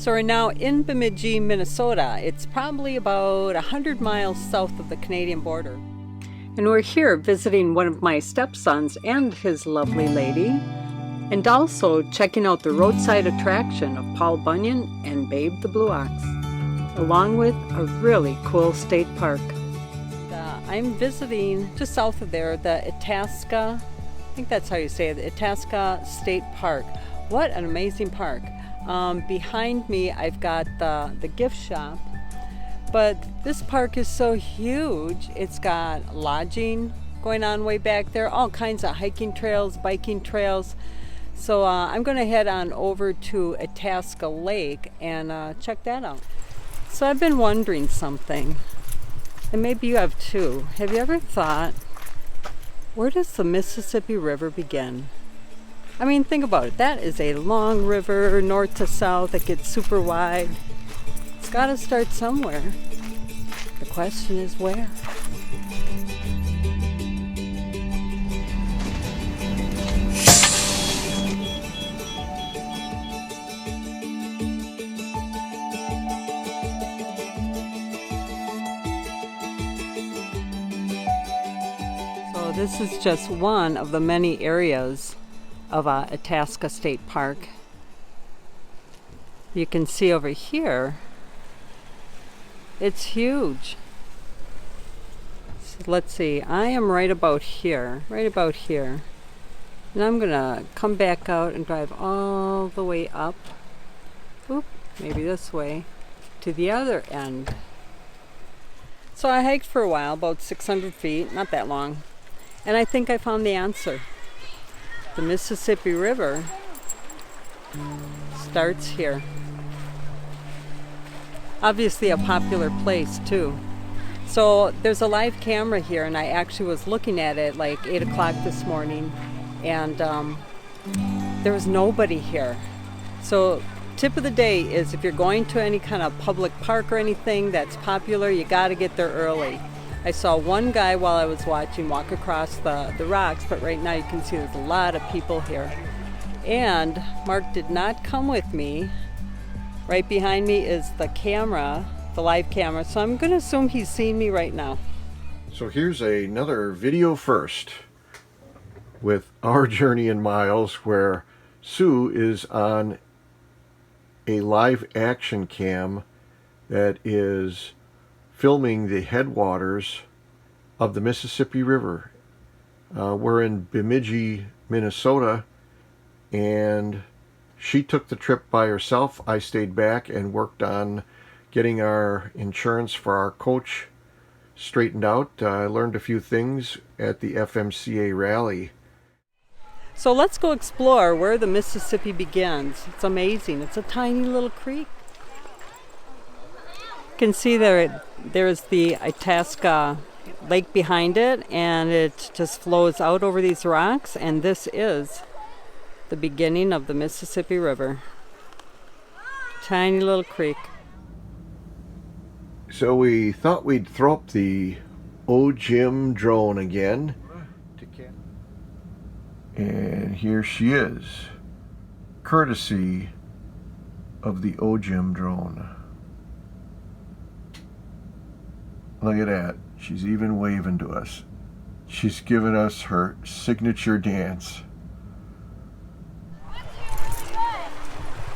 So we're now in Bemidji, Minnesota. It's probably about 100 miles south of the Canadian border. And we're here visiting one of my stepsons and his lovely lady, and also checking out the roadside attraction of Paul Bunyan and Babe the Blue Ox, along with a really cool state park. I'm visiting just south of there, the Itasca, I think that's how you say it, the Itasca State Park. What an amazing park. Behind me I've got the gift shop, but this park is so huge. It's got lodging going on way back there, all kinds of hiking trails, biking trails. So I'm going to head on over to Itasca Lake and check that out. So I've been wondering something, and maybe you have too. Have you ever thought, where does the Mississippi River begin? I mean, think about it. That is a long river, north to south, that gets super wide. It's got to start somewhere. The question is where? So this is just one of the many areas of Itasca State Park. You can see over here, it's huge. So let's see, I am right about here, and I'm gonna come back out and drive all the way up, maybe this way, to the other end. So I hiked for a while, about 600 feet, not that long, and I think I found the answer. The Mississippi River starts here. Obviously a popular place too. So there's a live camera here, and I actually was looking at it like 8 o'clock this morning, and there was nobody here. So tip of the day is, if you're going to any kind of public park or anything that's popular, you got to get there early. I saw one guy while I was watching walk across the rocks, but right now you can see there's a lot of people here. And Mark did not come with me. Right behind me is the camera, the live camera, so I'm going to assume he's seeing me right now. So here's another video first with our journey in Myles, where Sue is on a live action cam that is filming the headwaters of the Mississippi River. We're in Bemidji, Minnesota, and she took the trip by herself. I stayed back and worked on getting our insurance for our coach straightened out. I learned a few things at the FMCA rally. So let's go explore where the Mississippi begins. It's amazing. It's a tiny little creek. You can see there's the Itasca Lake behind it, and it just flows out over these rocks, and this is the beginning of the Mississippi River. Tiny little creek. So we thought we'd throw up the Jim drone again. And here she is, courtesy of the Jim drone. Look at that. She's even waving to us. She's giving us her signature dance.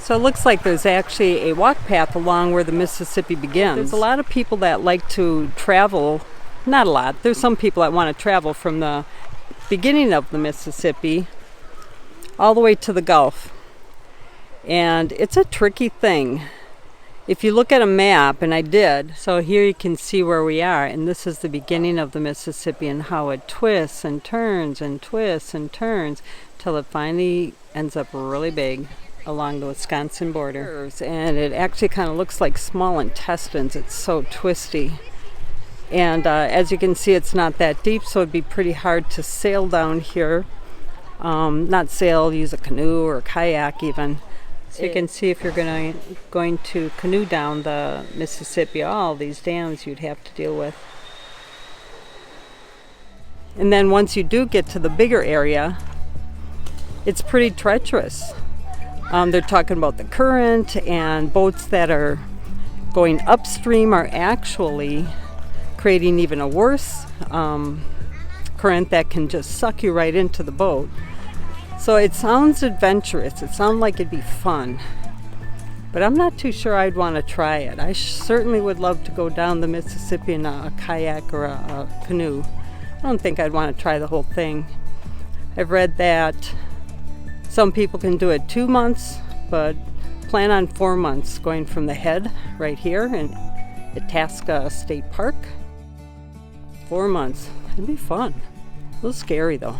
So it looks like there's actually a walk path along where the Mississippi begins. There's a lot of people that like to travel, not a lot, there's some people that want to travel from the beginning of the Mississippi all the way to the Gulf. And it's a tricky thing. If you look at a map, and I did, so here you can see where we are, and this is the beginning of the Mississippi and how it twists and turns and twists and turns till it finally ends up really big along the Wisconsin border. And it actually kind of looks like small intestines. It's so twisty. And as you can see, it's not that deep, so it'd be pretty hard to sail down here. Not sail, use a canoe or a kayak even. So you can see if you're going to canoe down the Mississippi, all these dams you'd have to deal with. And then once you do get to the bigger area, it's pretty treacherous. They're talking about the current, and boats that are going upstream are actually creating even a worse current that can just suck you right into the boat. So it sounds adventurous. It sounds like it'd be fun. But I'm not too sure I'd want to try it. I certainly would love to go down the Mississippi in a kayak or a canoe. I don't think I'd want to try the whole thing. I've read that some people can do it 2 months, but plan on 4 months, going from the head right here in Itasca State Park. 4 months. It'd be fun. A little scary though.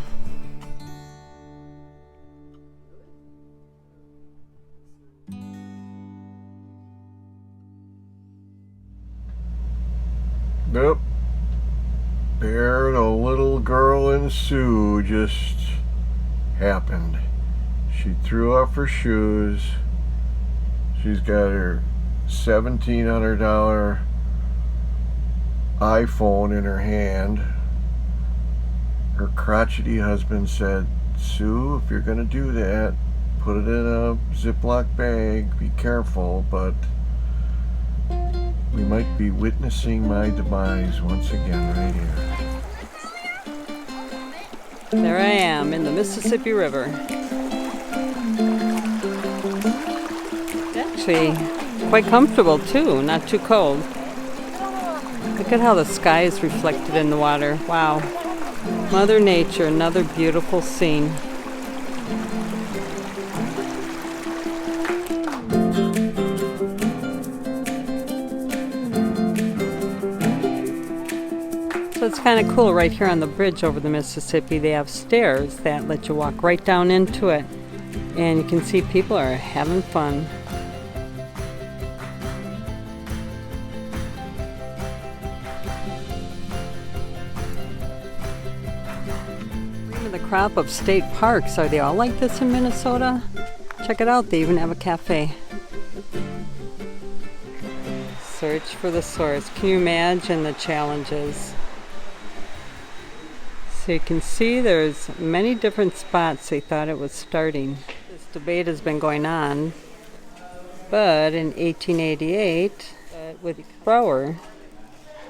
Yep. There, the little girl in Sue just happened. She threw off her shoes. She's got her $1,700 iPhone in her hand. Her crotchety husband said, "Sue, if you're gonna do that, put it in a Ziploc bag. Be careful, but we might be witnessing my demise once again right here." There I am in the Mississippi River. Actually, quite comfortable too, not too cold. Look at how the sky is reflected in the water. Wow. Mother Nature, another beautiful scene. So it's kind of cool right here on the bridge over the Mississippi. They have stairs that let you walk right down into it. And you can see people are having fun. The crop of state parks, are they all like this in Minnesota? Check it out, they even have a cafe. Search for the source. Can you imagine the challenges? So you can see there's many different spots they thought it was starting. This debate has been going on, but in 1888, with Brower,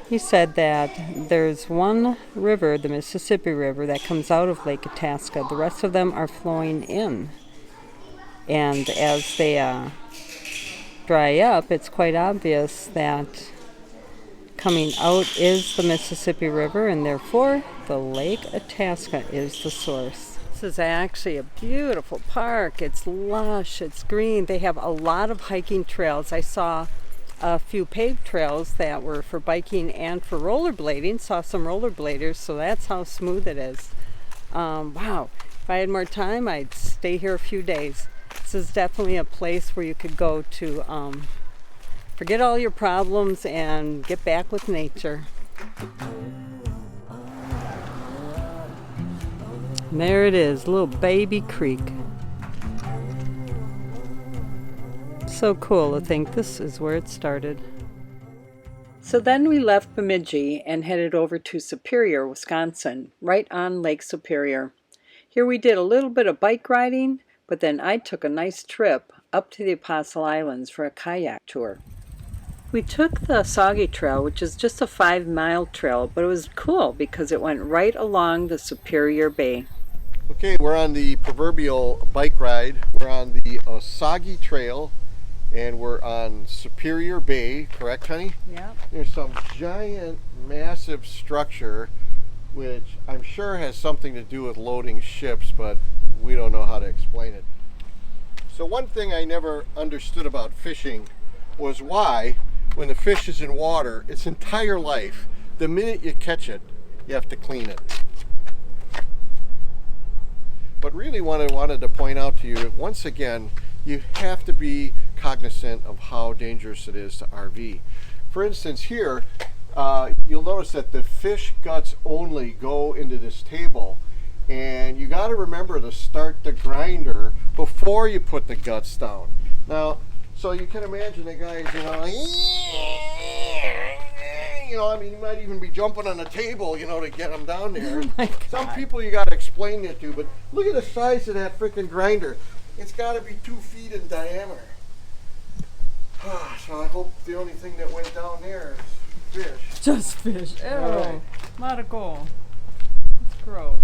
he said that there's one river, the Mississippi River, that comes out of Lake Itasca. The rest of them are flowing in. And as they dry up, it's quite obvious that coming out is the Mississippi River, and therefore the Lake Itasca is the source. This is actually a beautiful park. It's lush, it's green. They have a lot of hiking trails. I saw a few paved trails that were for biking and for rollerblading. Saw some rollerbladers, so that's how smooth it is. Wow, if I had more time, I'd stay here a few days. This is definitely a place where you could go to forget all your problems and get back with nature. And there it is, little baby creek. So cool to think this is where it started. So then we left Bemidji and headed over to Superior, Wisconsin, right on Lake Superior. Here we did a little bit of bike riding, but then I took a nice trip up to the Apostle Islands for a kayak tour. We took the Soggy Trail, which is just a 5-mile trail, but it was cool because it went right along the Superior Bay. Okay, we're on the proverbial bike ride. We're on the Soggy Trail, and we're on Superior Bay, correct, honey? Yeah. There's some giant, massive structure, which I'm sure has something to do with loading ships, but we don't know how to explain it. So one thing I never understood about fishing was why, when the fish is in water, its entire life, the minute you catch it, you have to clean it. But really what I wanted to point out to you, once again, you have to be cognizant of how dangerous it is to RV. For instance, here, you'll notice that the fish guts only go into this table, and you got to remember to start the grinder before you put the guts down. Now, so you can imagine the guys, I mean, you might even be jumping on the table, to get them down there. Oh, Some people you got to explain that to, but look at the size of that freaking grinder. It's got to be 2 feet in diameter. So I hope the only thing that went down there is fish. Just fish. Ew. Right. Marco. That's gross.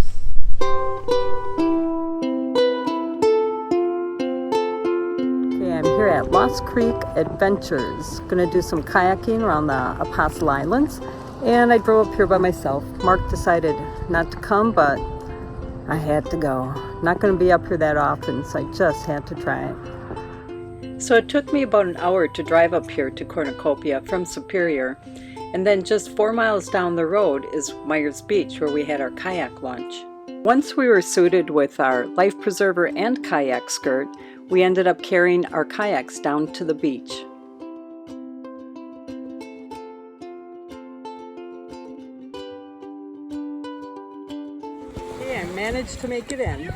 Okay, I'm here at Lost Creek Adventures. Gonna do some kayaking around the Apostle Islands. And I drove up here by myself. Mark decided not to come, but I had to go. Not gonna be up here that often, so I just had to try it. So it took me about an hour to drive up here to Cornucopia from Superior, and then just 4 miles down the road is Myers Beach, where we had our kayak launch. Once we were suited with our life preserver and kayak skirt, we ended up carrying our kayaks down to the beach. Okay, I managed to make it in.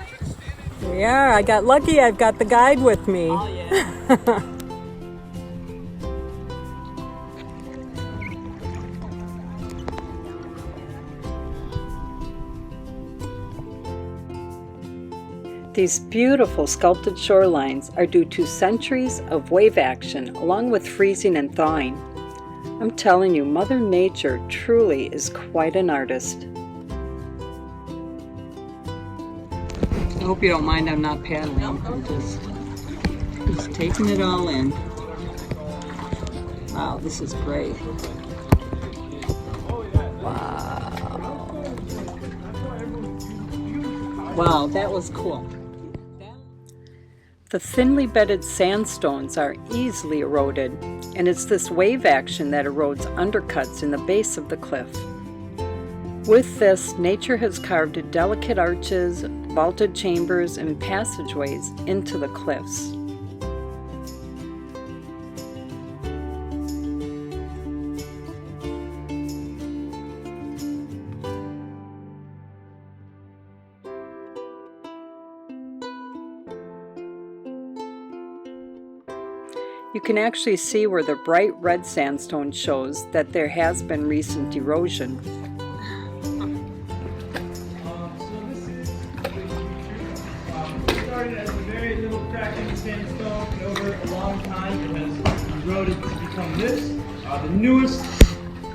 We are. I got lucky. I've got the guide with me. Oh, yeah. These beautiful sculpted shorelines are due to centuries of wave action along with freezing and thawing. I'm telling you, Mother Nature truly is quite an artist. I hope you don't mind I'm not paddling. I'm just taking it all in. Wow, this is great. Wow. Wow, that was cool. The thinly bedded sandstones are easily eroded, and it's this wave action that erodes undercuts in the base of the cliff. With this, nature has carved delicate arches, vaulted chambers, and passageways into the cliffs. You can actually see where the bright red sandstone shows that there has been recent erosion. Started as a very little crack in the sandstone, and over a long time it has eroded to become this. The newest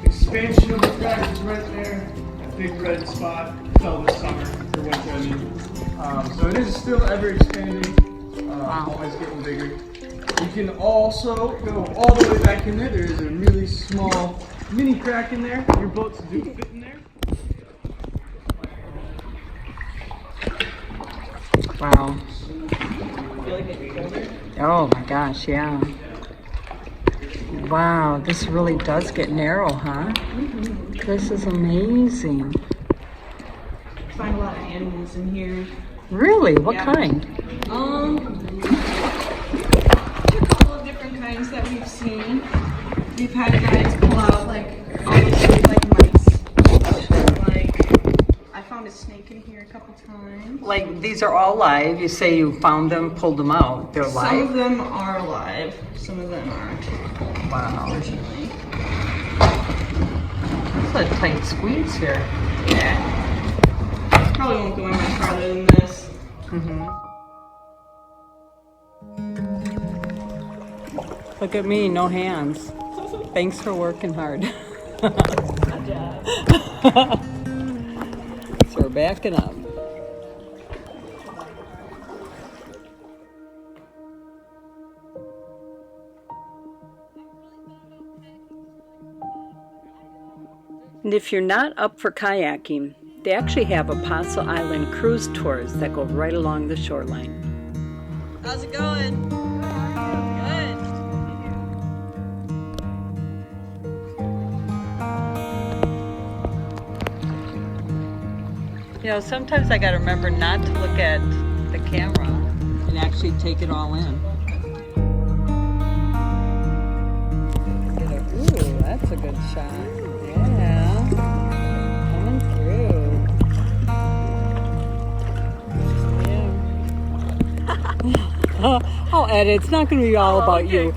expansion of the crack is right there. That big red spot fell this summer, or winter I mean. So it is still ever expanding, always getting bigger. You can also go all the way back in there. There is a really small mini crack in there. Your boats do fit in there. Wow. Feel like it colder? Oh my gosh, yeah. Wow, this really does get narrow, huh? This is amazing. Find a lot of animals in here. Really? What Yeah. kind? A couple of different kinds that we've seen. We've had guys pull out like honestly like mice. Like I found a snake in here a couple times. Like, these are all live. You say you found them, pulled them out. They're Some live? of them are alive, some of them aren't. Wow. Unfortunately. It's a tight squeeze here. Yeah. Probably won't go any much farther than this. Look at me, no hands. Thanks for working hard. Good job. So we're backing up. And if you're not up for kayaking, they actually have Apostle Island cruise tours that go right along the shoreline. How's it going? Good. You know, sometimes I gotta remember not to look at the camera and actually take it all in. Ooh, that's a good shot. Yeah. Coming through. Yeah. I'll edit. It's not gonna be all about you.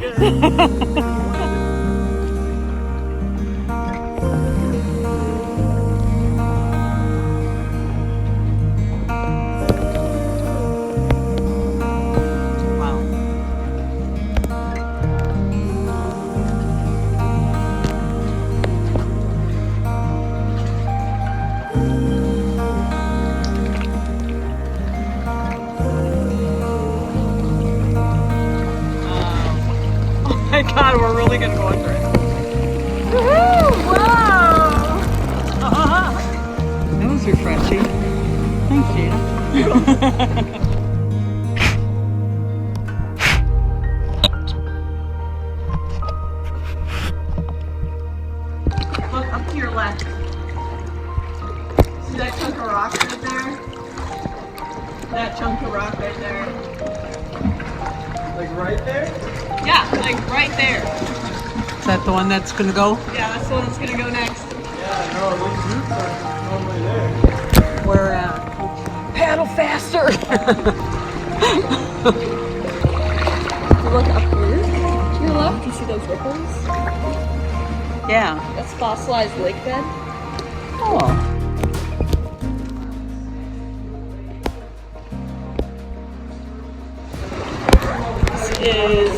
my god, we're really gonna go under it. Woohoo! Wow! That was refreshing. Thanks, Jada. Look up to your left. See that chunk of rock right there? That chunk of rock right there. Like right there? Yeah, like right there. Is that the one that's gonna go? Yeah, that's the one that's gonna go next. Yeah, no, those roots are normally there. We're paddle faster. Look up here to your left. You see those ripples? Yeah. That's fossilized lake bed. Oh. Is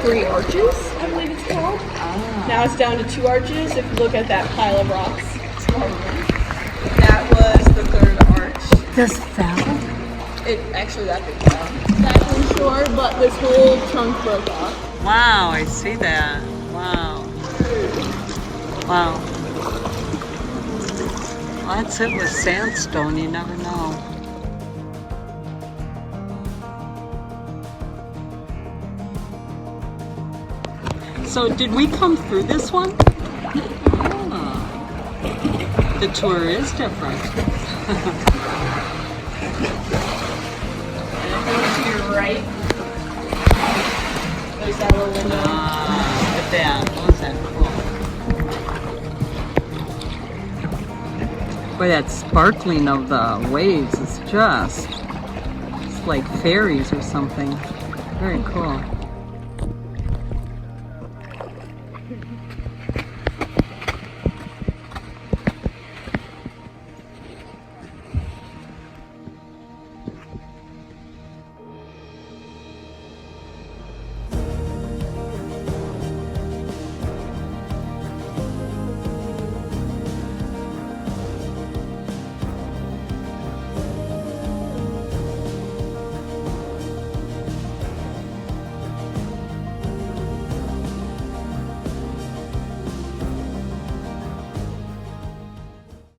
3 arches, I believe it's called. Now it's down to 2 arches. If you look at that pile of rocks, that was the 3rd arch. This fell? It actually that big fell. That was short, but this whole chunk broke off. Wow, I see that. Wow. Wow. Well, that's it with sandstone, you never know. So did we come through this one? Ah. The tour is different. And then go to your right. There's that little window. Look at that. Wasn't that cool? Boy, that sparkling of the waves is just, it's like fairies or something. Very cool.